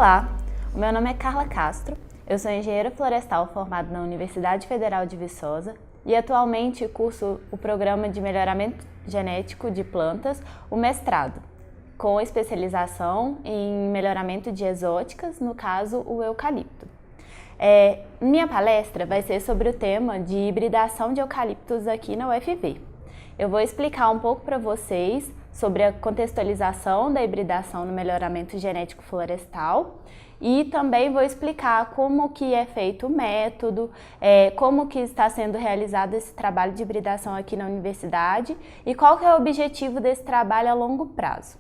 Olá, o meu nome é Carla Castro, eu sou engenheira florestal formada na Universidade Federal de Viçosa e atualmente curso o programa de melhoramento genético de plantas, o mestrado, com especialização em melhoramento de exóticas, no caso o eucalipto. Minha palestra vai ser sobre o tema de hibridação de eucaliptos aqui na UFV. Eu vou explicar um pouco para vocês sobre a contextualização da hibridação no melhoramento genético florestal e também vou explicar como que é feito o método, como que está sendo realizado esse trabalho de hibridação aqui na universidade e qual que é o objetivo desse trabalho a longo prazo.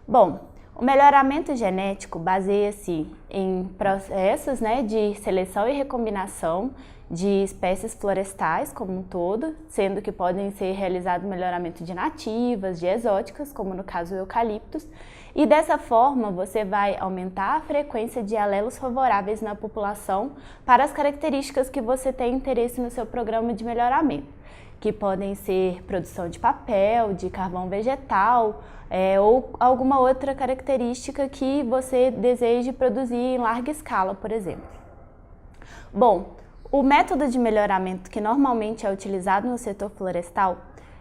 Bom, o melhoramento genético baseia-se em processos de seleção e recombinação de espécies florestais como um todo, sendo que podem ser realizado melhoramento de nativas, de exóticas, como no caso eucaliptos, e dessa forma você vai aumentar a frequência de alelos favoráveis na população para as características que você tem interesse no seu programa de melhoramento, que podem ser produção de papel, de carvão vegetal, ou alguma outra característica que você deseje produzir em larga escala, por exemplo. Bom, o método de melhoramento que normalmente é utilizado no setor florestal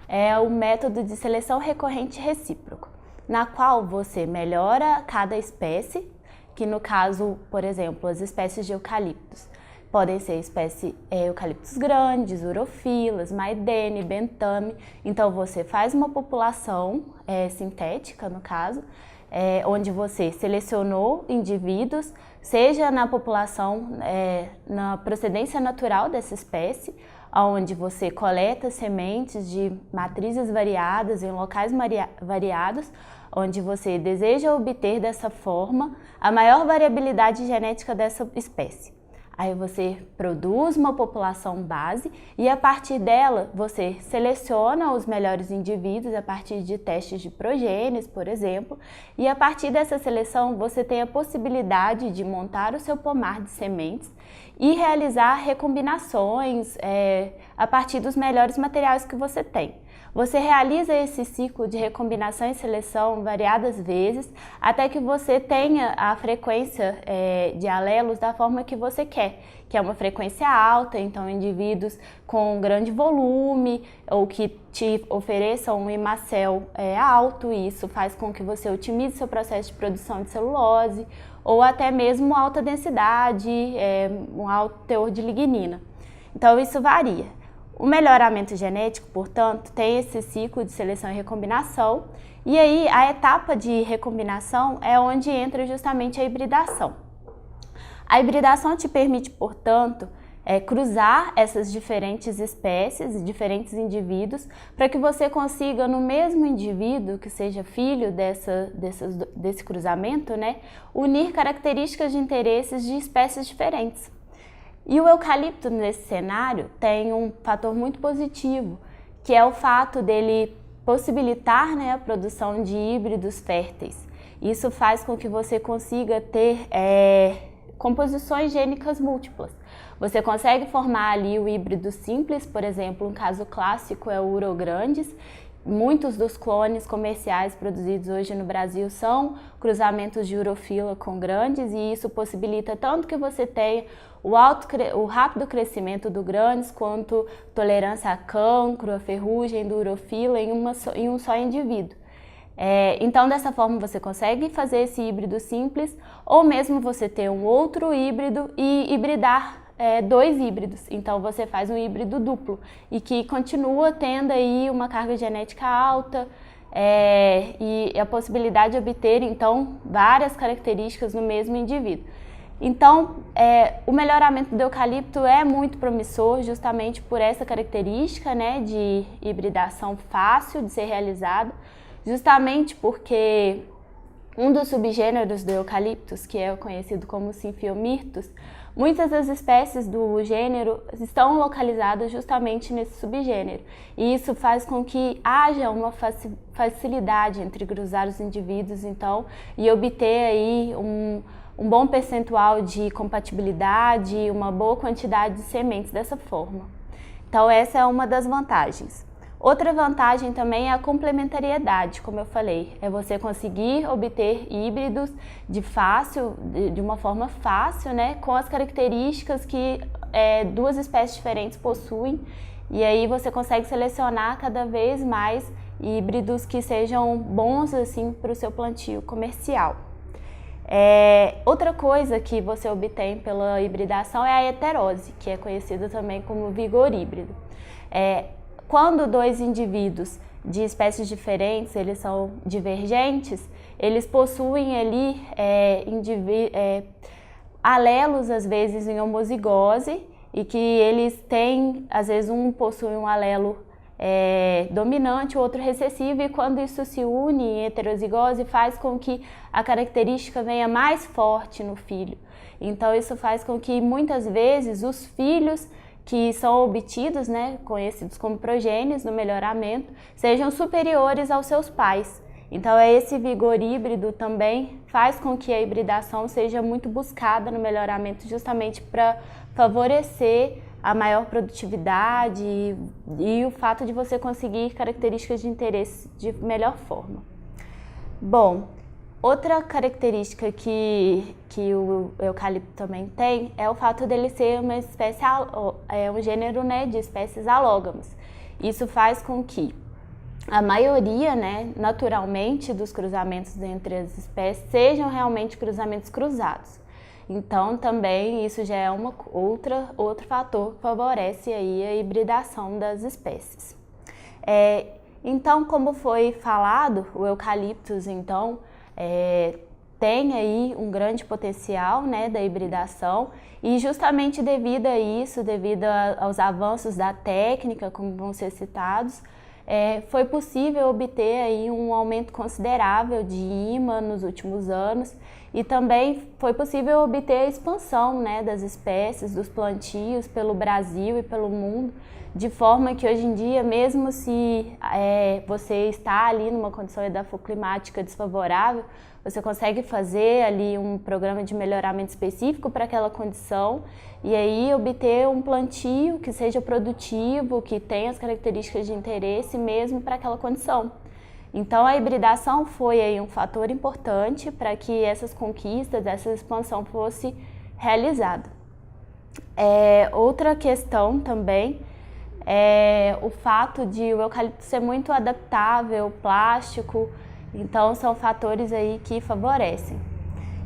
é o método de seleção recorrente recíproco, na qual você melhora cada espécie, que no caso, por exemplo, as espécies de eucaliptos. Podem ser eucaliptos grandes, urofilas, maidene, bentame. Então você faz uma população sintética, no caso, onde você selecionou indivíduos, seja na população, na procedência natural dessa espécie, onde você coleta sementes de matrizes variadas em locais variados, onde você deseja obter dessa forma a maior variabilidade genética dessa espécie. Aí você produz uma população base e a partir dela você seleciona os melhores indivíduos a partir de testes de progênies, por exemplo, e a partir dessa seleção você tem a possibilidade de montar o seu pomar de sementes e realizar recombinações a partir dos melhores materiais que você tem. Você realiza esse ciclo de recombinação e seleção variadas vezes até que você tenha a frequência de alelos da forma que você quer, que é uma frequência alta, então indivíduos com grande volume ou que te ofereçam um hemacel alto, e isso faz com que você otimize seu processo de produção de celulose, ou até mesmo alta densidade, um alto teor de lignina. Então isso varia. O melhoramento genético, portanto, tem esse ciclo de seleção e recombinação, e aí a etapa de recombinação é onde entra justamente a hibridação. A hibridação te permite, portanto, cruzar essas diferentes espécies, diferentes indivíduos, para que você consiga no mesmo indivíduo, que seja filho desse cruzamento, unir características de interesses de espécies diferentes. E o eucalipto nesse cenário tem um fator muito positivo, que é o fato dele possibilitar a produção de híbridos férteis. Isso faz com que você consiga ter composições gênicas múltiplas. Você consegue formar ali o híbrido simples, por exemplo, um caso clássico é o urograndes. Muitos dos clones comerciais produzidos hoje no Brasil são cruzamentos de urofila com grandes, e isso possibilita tanto que você tenha o rápido crescimento do grandes, quanto tolerância a cancro, a ferrugem do urofila em um só indivíduo. Então, dessa forma, você consegue fazer esse híbrido simples, ou mesmo você ter um outro híbrido e hibridar dois híbridos. Então você faz um híbrido duplo e que continua tendo aí uma carga genética alta e a possibilidade de obter então várias características no mesmo indivíduo. Então o melhoramento do eucalipto é muito promissor justamente por essa característica de hibridação fácil de ser realizada, justamente porque um dos subgêneros do eucaliptus, que é conhecido como Sinfiomirtus, muitas das espécies do gênero estão localizadas justamente nesse subgênero, e isso faz com que haja uma facilidade entre cruzar os indivíduos e obter aí um bom percentual de compatibilidade e uma boa quantidade de sementes dessa forma. Então essa é uma das vantagens. Outra vantagem também é a complementariedade, como eu falei, é você conseguir obter híbridos de uma forma fácil, né, com as características que duas espécies diferentes possuem, e aí você consegue selecionar cada vez mais híbridos que sejam bons assim para o seu plantio comercial. Outra coisa que você obtém pela hibridação é a heterose, que é conhecida também como vigor híbrido. Quando dois indivíduos de espécies diferentes, eles são divergentes, eles possuem ali alelos, às vezes, em homozigose, e que eles têm, às vezes, um possui um alelo dominante, o outro recessivo, e quando isso se une em heterozigose, faz com que a característica venha mais forte no filho. Então, isso faz com que, muitas vezes, os filhos que são obtidos, né, conhecidos como progênios no melhoramento, sejam superiores aos seus pais. Então, esse vigor híbrido também faz com que a hibridação seja muito buscada no melhoramento, justamente para favorecer a maior produtividade e o fato de você conseguir características de interesse de melhor forma. Bom, outra característica que o eucalipto também tem é o fato dele ser uma espécie, um gênero, né, de espécies alógamas. Isso faz com que a maioria, né, naturalmente, dos cruzamentos entre as espécies sejam realmente cruzamentos cruzados. Então, também isso já é outro fator que favorece aí a hibridação das espécies. Então, como foi falado, o eucaliptus, então, tem aí um grande potencial, né, da hibridação, e justamente devido a isso, devido aos avanços da técnica, como vão ser citados, foi possível obter aí um aumento considerável de IMA nos últimos anos, e também foi possível obter a expansão, né, das espécies, dos plantios pelo Brasil e pelo mundo, de forma que hoje em dia, mesmo se você está ali numa condição edafoclimática desfavorável, você consegue fazer ali um programa de melhoramento específico para aquela condição e aí obter um plantio que seja produtivo, que tenha as características de interesse mesmo para aquela condição. Então, a hibridação foi aí um fator importante para que essas conquistas, essa expansão fosse realizada. Outra questão também é o fato de o eucalipto ser muito adaptável, plástico, então são fatores aí que favorecem.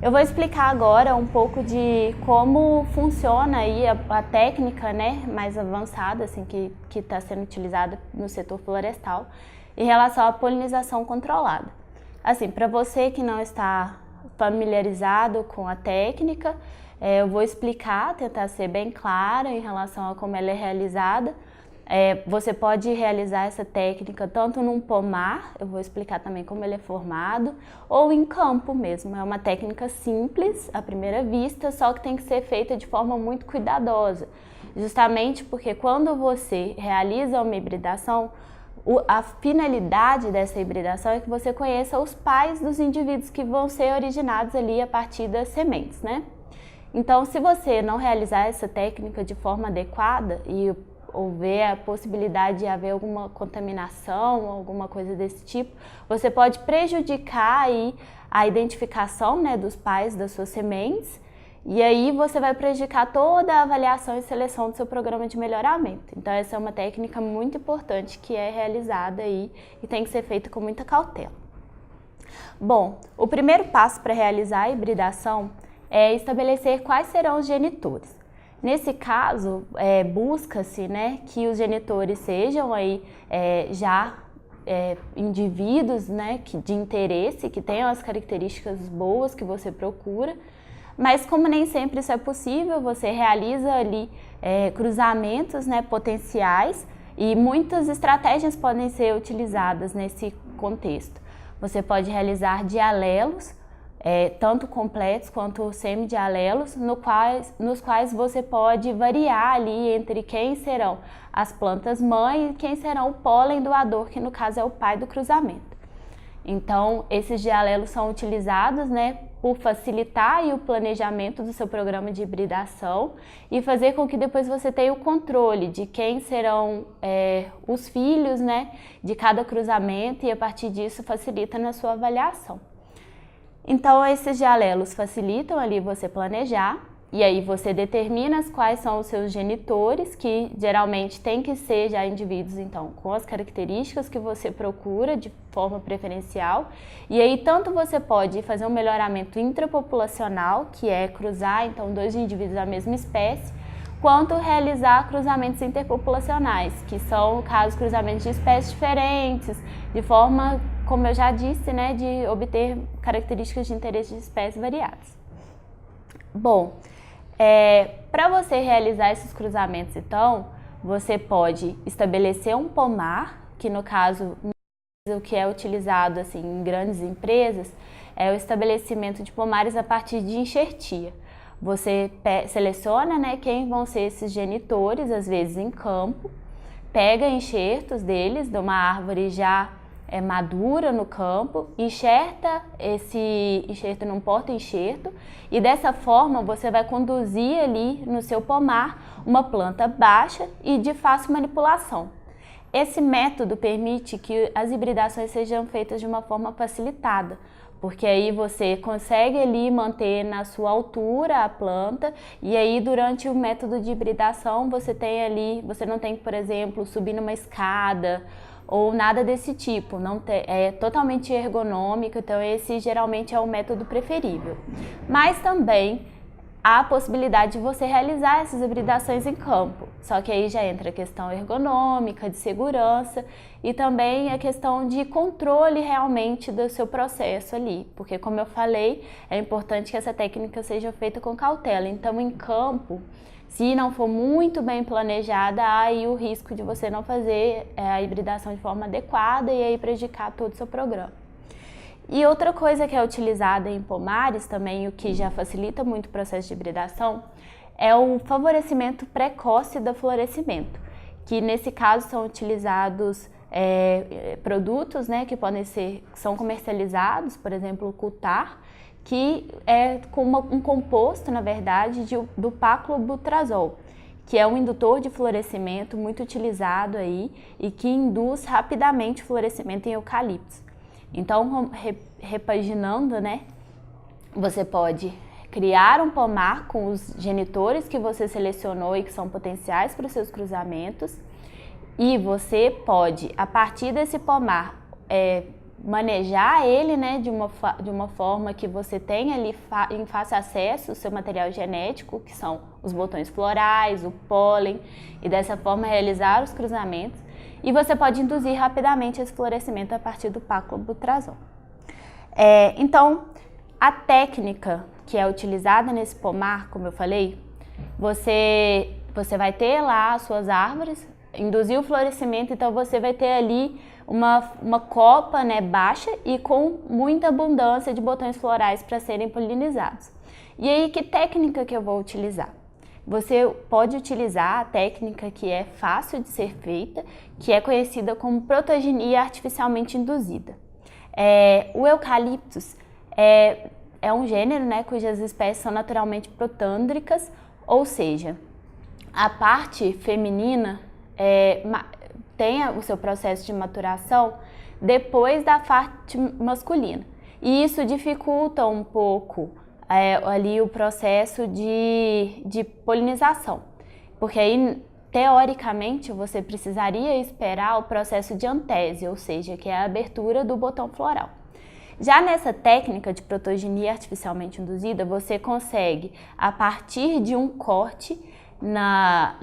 Eu vou explicar agora um pouco de como funciona aí a técnica, né, mais avançada assim, que está sendo utilizada no setor florestal em relação à polinização controlada. Assim, para você que não está familiarizado com a técnica, eu vou explicar, tentar ser bem clara em relação a como ela é realizada. Você pode realizar essa técnica tanto num pomar, eu vou explicar também como ele é formado, ou em campo mesmo. É uma técnica simples, à primeira vista, só que tem que ser feita de forma muito cuidadosa. Justamente porque quando você realiza uma hibridação, a finalidade dessa hibridação é que você conheça os pais dos indivíduos que vão ser originados ali a partir das sementes, né? Então, se você não realizar essa técnica de forma adequada e houver a possibilidade de haver alguma contaminação, alguma coisa desse tipo, você pode prejudicar aí a identificação, né, dos pais das suas sementes, e aí você vai prejudicar toda a avaliação e seleção do seu programa de melhoramento. Então, essa é uma técnica muito importante que é realizada aí e tem que ser feita com muita cautela. Bom, o primeiro passo para realizar a hibridação é estabelecer quais serão os genitores. Nesse caso, busca-se, né, que os genitores sejam aí, indivíduos, né, de interesse, que tenham as características boas que você procura, mas como nem sempre isso é possível, você realiza ali cruzamentos, né, potenciais e muitas estratégias podem ser utilizadas nesse contexto. Você pode realizar dialelos, tanto completos quanto semidialelos, nos quais você pode variar ali entre quem serão as plantas mãe e quem serão o pólen doador, que no caso é o pai do cruzamento. Então, esses dialelos são utilizados, né, por facilitar aí o planejamento do seu programa de hibridação e fazer com que depois você tenha o controle de quem serão os filhos, né, de cada cruzamento, e a partir disso facilita na sua avaliação. Então, esses dialelos facilitam ali você planejar, e aí você determina quais são os seus genitores, que geralmente tem que ser já indivíduos, então, com as características que você procura de forma preferencial. E aí tanto você pode fazer um melhoramento intrapopulacional, que é cruzar, então, 2 indivíduos da mesma espécie, quanto realizar cruzamentos interpopulacionais, que são, no caso, cruzamentos de espécies diferentes, de forma, como eu já disse, né, de obter características de interesse de espécies variadas. Bom, para você realizar esses cruzamentos, então, você pode estabelecer um pomar, que no caso, o que é utilizado assim, em grandes empresas, é o estabelecimento de pomares a partir de enxertia. Você seleciona, né, quem vão ser esses genitores, às vezes em campo, pega enxertos deles, de uma árvore já madura no campo, enxerta esse enxerto num porta-enxerto, e dessa forma você vai conduzir ali no seu pomar uma planta baixa e de fácil manipulação. Esse método permite que as hibridações sejam feitas de uma forma facilitada, porque aí você consegue ali manter na sua altura a planta, e aí durante o método de hibridação você não tem que, por exemplo, subir numa escada ou nada desse tipo, é totalmente ergonômico, então esse geralmente é o método preferível. Mas também há a possibilidade de você realizar essas hibridações em campo, só que aí já entra a questão ergonômica, de segurança e também a questão de controle realmente do seu processo ali, porque como eu falei, é importante que essa técnica seja feita com cautela. Então em campo, se não for muito bem planejada, há aí o risco de você não fazer a hibridação de forma adequada e aí prejudicar todo o seu programa. E outra coisa que é utilizada em pomares também, o que já facilita muito o processo de hibridação, é o favorecimento precoce do florescimento, que nesse caso são utilizados produtos, né, que são comercializados, por exemplo, o cutar, que é com um composto, na verdade, do paclobutrazol, que é um indutor de florescimento muito utilizado aí e que induz rapidamente o florescimento em eucaliptos. Então, repaginando, né, você pode criar um pomar com os genitores que você selecionou e que são potenciais para os seus cruzamentos, e você pode, a partir desse pomar, manejar ele, né, de uma forma que você tenha ali em fácil acesso o seu material genético, que são os botões florais, o pólen, e dessa forma realizar os cruzamentos. E você pode induzir rapidamente esse florescimento a partir do paclobutrazol. Então, a técnica que é utilizada nesse pomar, como eu falei, você vai ter lá as suas árvores, induzir o florescimento, então você vai ter ali uma copa, né, baixa e com muita abundância de botões florais para serem polinizados. E aí, que técnica que eu vou utilizar? Você pode utilizar a técnica que é fácil de ser feita, que é conhecida como protogenia artificialmente induzida. O eucaliptus é um gênero, né, cujas espécies são naturalmente protândricas, ou seja, a parte feminina tem o seu processo de maturação depois da parte masculina. E isso dificulta um pouco ali o processo de polinização, porque aí, teoricamente, você precisaria esperar o processo de antese, ou seja, que é a abertura do botão floral. Já nessa técnica de protogenia artificialmente induzida, você consegue, a partir de um corte na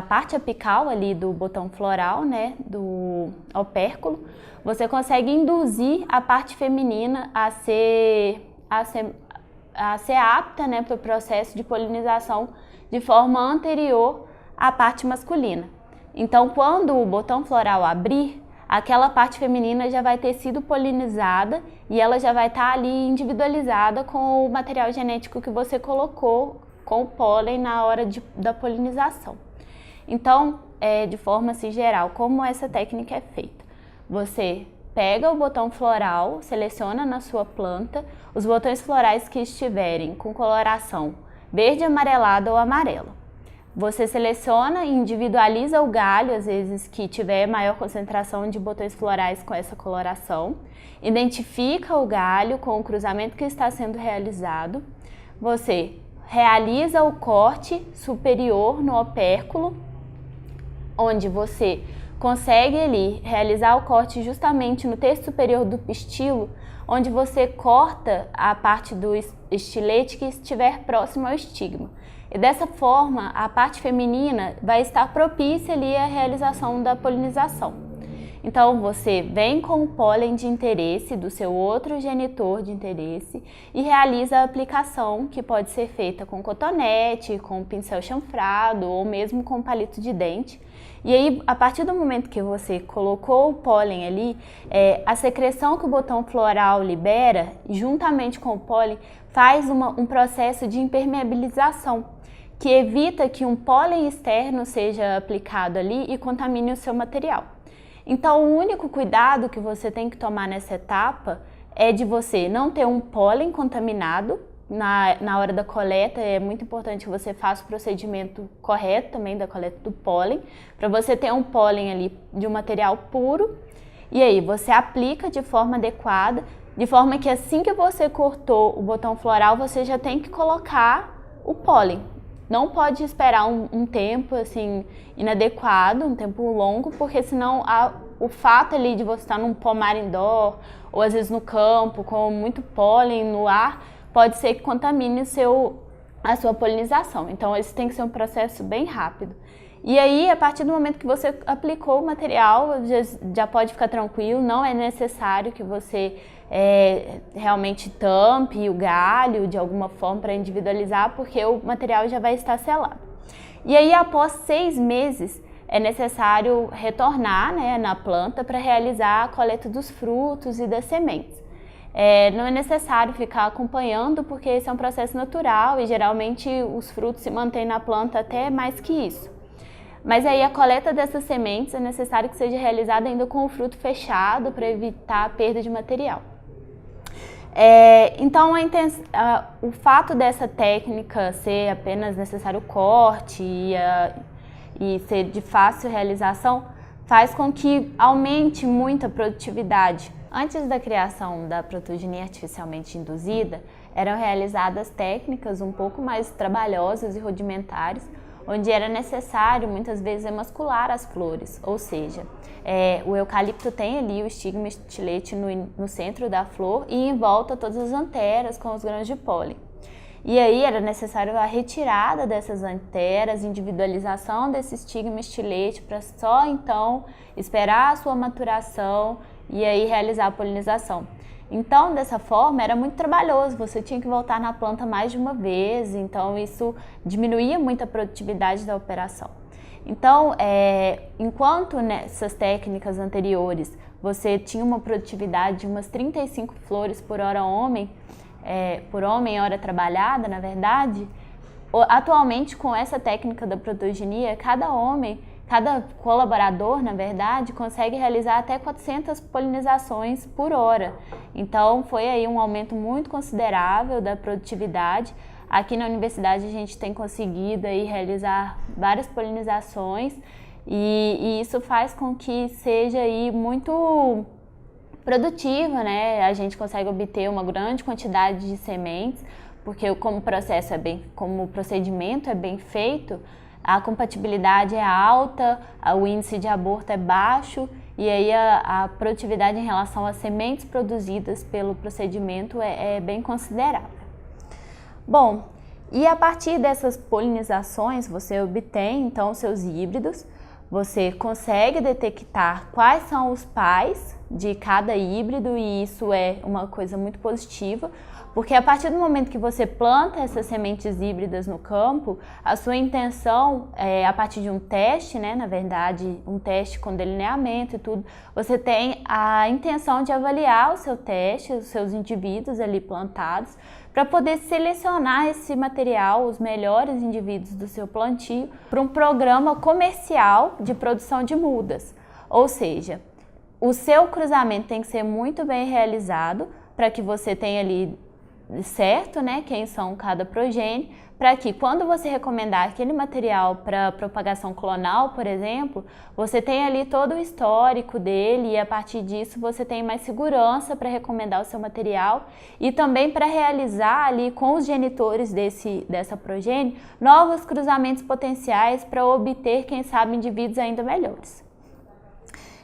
parte apical ali do botão floral, né, do opérculo, você consegue induzir a parte feminina a ser apta, né, para o processo de polinização de forma anterior à parte masculina. Então, quando o botão floral abrir, aquela parte feminina já vai ter sido polinizada e ela já vai estar ali individualizada com o material genético que você colocou com o pólen na hora da polinização. Então, de forma assim, geral, como essa técnica é feita? Você pega o botão floral, seleciona na sua planta os botões florais que estiverem com coloração verde, amarelado ou amarelo. Você seleciona e individualiza o galho, às vezes que tiver maior concentração de botões florais com essa coloração. Identifica o galho com o cruzamento que está sendo realizado. Você realiza o corte superior no opérculo, onde você consegue ali realizar o corte justamente no terço superior do pistilo, onde você corta a parte do estilete que estiver próximo ao estigma. E dessa forma, a parte feminina vai estar propícia ali à realização da polinização. Então, você vem com o pólen de interesse do seu outro genitor de interesse e realiza a aplicação, que pode ser feita com cotonete, com pincel chanfrado ou mesmo com palito de dente. E aí, a partir do momento que você colocou o pólen ali, a secreção que o botão floral libera, juntamente com o pólen, faz um processo de impermeabilização, que evita que um pólen externo seja aplicado ali e contamine o seu material. Então, o único cuidado que você tem que tomar nessa etapa é de você não ter um pólen contaminado. Na hora da coleta, é muito importante que você faça o procedimento correto também da coleta do pólen, para você ter um pólen ali de um material puro. E aí, você aplica de forma adequada, de forma que assim que você cortou o botão floral, você já tem que colocar o pólen. Não pode esperar um tempo assim inadequado, um tempo longo, porque senão o fato ali de você estar num pomar indoor ou às vezes no campo com muito pólen no ar, pode ser que contamine a sua polinização. Então esse tem que ser um processo bem rápido. E aí, a partir do momento que você aplicou o material, já pode ficar tranquilo, não é necessário que você realmente tampe o galho de alguma forma para individualizar, porque o material já vai estar selado. E aí, após 6 meses, é necessário retornar, né, na planta para realizar a coleta dos frutos e das sementes. Não é necessário ficar acompanhando, porque esse é um processo natural e geralmente os frutos se mantêm na planta até mais que isso. Mas aí a coleta dessas sementes é necessário que seja realizada ainda com o fruto fechado para evitar a perda de material. Então o fato dessa técnica ser apenas necessário corte e ser de fácil realização faz com que aumente muito a produtividade. Antes da criação da protogenia artificialmente induzida, eram realizadas técnicas um pouco mais trabalhosas e rudimentares, onde era necessário muitas vezes emascular as flores, ou seja, o eucalipto tem ali o estigma estilete no centro da flor e em volta todas as anteras com os grãos de pólen. E aí era necessário a retirada dessas anteras, individualização desse estigma estilete para só então esperar a sua maturação e aí realizar a polinização. Então, dessa forma, era muito trabalhoso, você tinha que voltar na planta mais de uma vez, então isso diminuía muito a produtividade da operação. Então, enquanto nessas técnicas anteriores você tinha uma produtividade de umas 35 flores por hora homem, hora trabalhada, na verdade, atualmente com essa técnica da protogenia, cada colaborador, na verdade, consegue realizar até 400 polinizações por hora. Então, foi aí um aumento muito considerável da produtividade. Aqui na universidade a gente tem conseguido aí realizar várias polinizações e isso faz com que seja aí muito produtiva, né? A gente consegue obter uma grande quantidade de sementes, porque como o procedimento é bem feito, a compatibilidade é alta, o índice de aborto é baixo e aí a produtividade em relação às sementes produzidas pelo procedimento é bem considerável. Bom, e a partir dessas polinizações você obtém então seus híbridos, você consegue detectar quais são os pais de cada híbrido e isso é uma coisa muito positiva, porque a partir do momento que você planta essas sementes híbridas no campo, a sua intenção é, a partir de um teste, né, na verdade, um teste com delineamento e tudo, você tem a intenção de avaliar o seu teste, os seus indivíduos ali plantados, para poder selecionar esse material, os melhores indivíduos do seu plantio, para um programa comercial de produção de mudas. Ou seja, o seu cruzamento tem que ser muito bem realizado para que você tenha ali certo, né, quem são cada progênie, para que quando você recomendar aquele material para propagação clonal, por exemplo, você tenha ali todo o histórico dele e a partir disso você tem mais segurança para recomendar o seu material e também para realizar ali com os genitores dessa progênie novos cruzamentos potenciais para obter, quem sabe, indivíduos ainda melhores.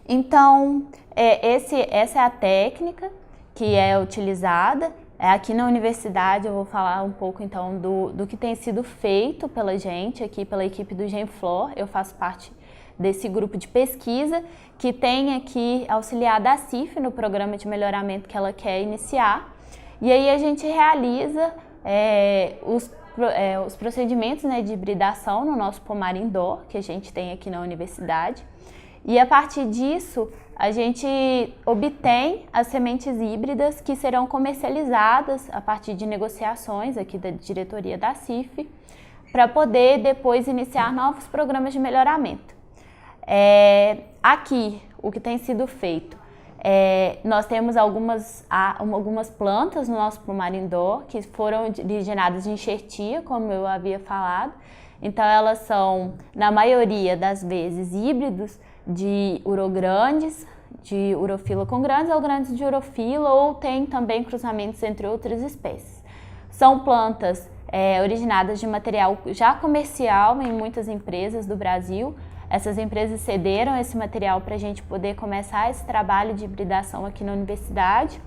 Então, essa é a técnica que é utilizada. Aqui na universidade eu vou falar um pouco então do que tem sido feito pela gente, aqui pela equipe do Genflor. Eu faço parte desse grupo de pesquisa que tem aqui auxiliado a CIF no programa de melhoramento que ela quer iniciar. E aí a gente realiza os procedimentos, né, de hibridação no nosso pomar indoor, que a gente tem aqui na universidade. E a partir disso, a gente obtém as sementes híbridas que serão comercializadas a partir de negociações aqui da diretoria da CIF, para poder depois iniciar novos programas de melhoramento. Aqui, o que tem sido feito, nós temos algumas plantas no nosso pomar indoor que foram originadas de enxertia, como eu havia falado. Então, elas são, na maioria das vezes, híbridos de urograndes, de urofila com grandes ou grandes de urofila, ou tem também cruzamentos entre outras espécies. São plantas originadas de material já comercial em muitas empresas do Brasil. Essas empresas cederam esse material para a gente poder começar esse trabalho de hibridação aqui na universidade.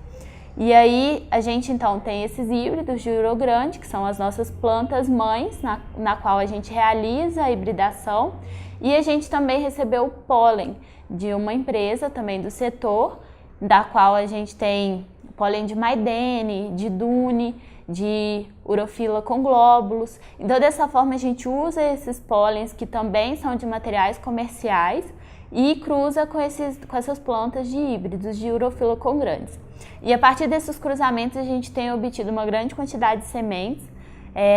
E aí a gente então tem esses híbridos de urogrande, que são as nossas plantas mães, na qual a gente realiza a hibridação. E a gente também recebeu o pólen de uma empresa também do setor, da qual a gente tem pólen de maidene, de dune, de urofila com glóbulos. Então, dessa forma, a gente usa esses pólens que também são de materiais comerciais e cruza com essas plantas de híbridos de urofila com grandes. E a partir desses cruzamentos, a gente tem obtido uma grande quantidade de sementes.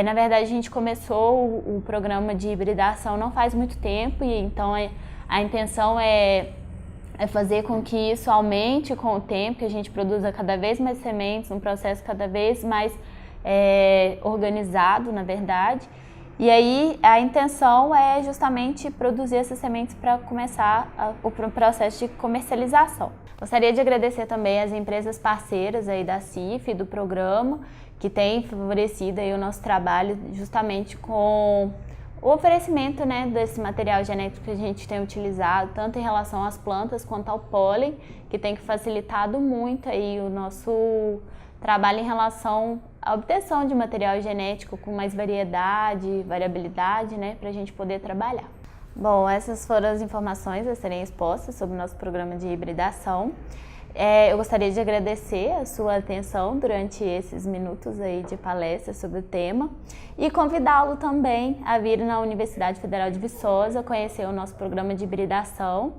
Na verdade, a gente começou o programa de hibridação não faz muito tempo, e então a intenção é fazer com que isso aumente com o tempo, que a gente produza cada vez mais sementes, um processo cada vez mais organizado, na verdade. E aí a intenção é justamente produzir essas sementes para começar o processo de comercialização. Gostaria de agradecer também as empresas parceiras aí da CIF e do programa, que têm favorecido aí o nosso trabalho justamente com o oferecimento, né, desse material genético que a gente tem utilizado, tanto em relação às plantas quanto ao pólen, que tem facilitado muito aí o nosso trabalho em relação à obtenção de material genético com mais variabilidade, né, para a gente poder trabalhar. Bom, essas foram as informações a serem expostas sobre o nosso programa de hibridação. Eu gostaria de agradecer a sua atenção durante esses minutos aí de palestra sobre o tema e convidá-lo também a vir na Universidade Federal de Viçosa conhecer o nosso programa de hibridação.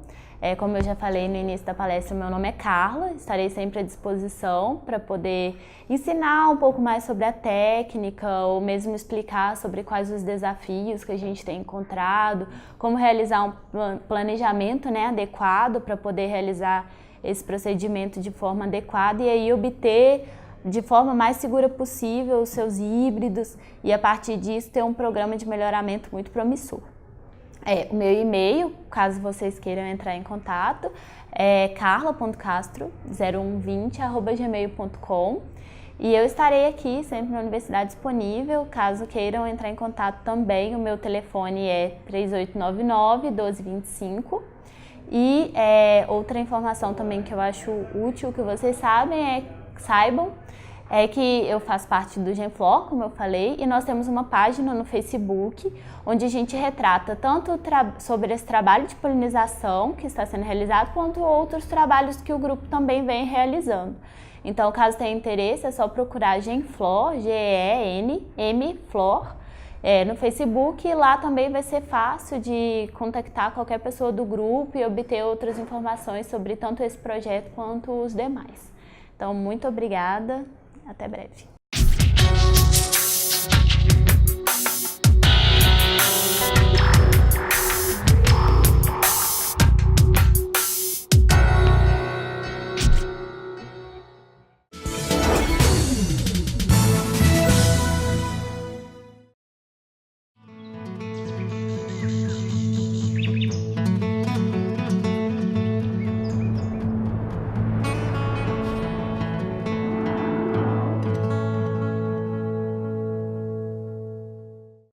Como eu já falei no início da palestra, meu nome é Carla, estarei sempre à disposição para poder ensinar um pouco mais sobre a técnica ou mesmo explicar sobre quais os desafios que a gente tem encontrado, como realizar um planejamento, né, adequado para poder realizar esse procedimento de forma adequada e aí obter de forma mais segura possível os seus híbridos e a partir disso ter um programa de melhoramento muito promissor. O meu e-mail, caso vocês queiram entrar em contato, é carla.castro0120@gmail.com e eu estarei aqui sempre na universidade disponível, caso queiram entrar em contato também. O meu telefone é 3899-1225. E outra informação também que eu acho útil que vocês saibam é que eu faço parte do Genflor, como eu falei, e nós temos uma página no Facebook onde a gente retrata tanto sobre esse trabalho de polinização que está sendo realizado, quanto outros trabalhos que o grupo também vem realizando. Então, caso tenha interesse, é só procurar Genflor, G-E-N-M, Flor, no Facebook, e lá também vai ser fácil de contactar qualquer pessoa do grupo e obter outras informações sobre tanto esse projeto quanto os demais. Então, muito obrigada, até breve.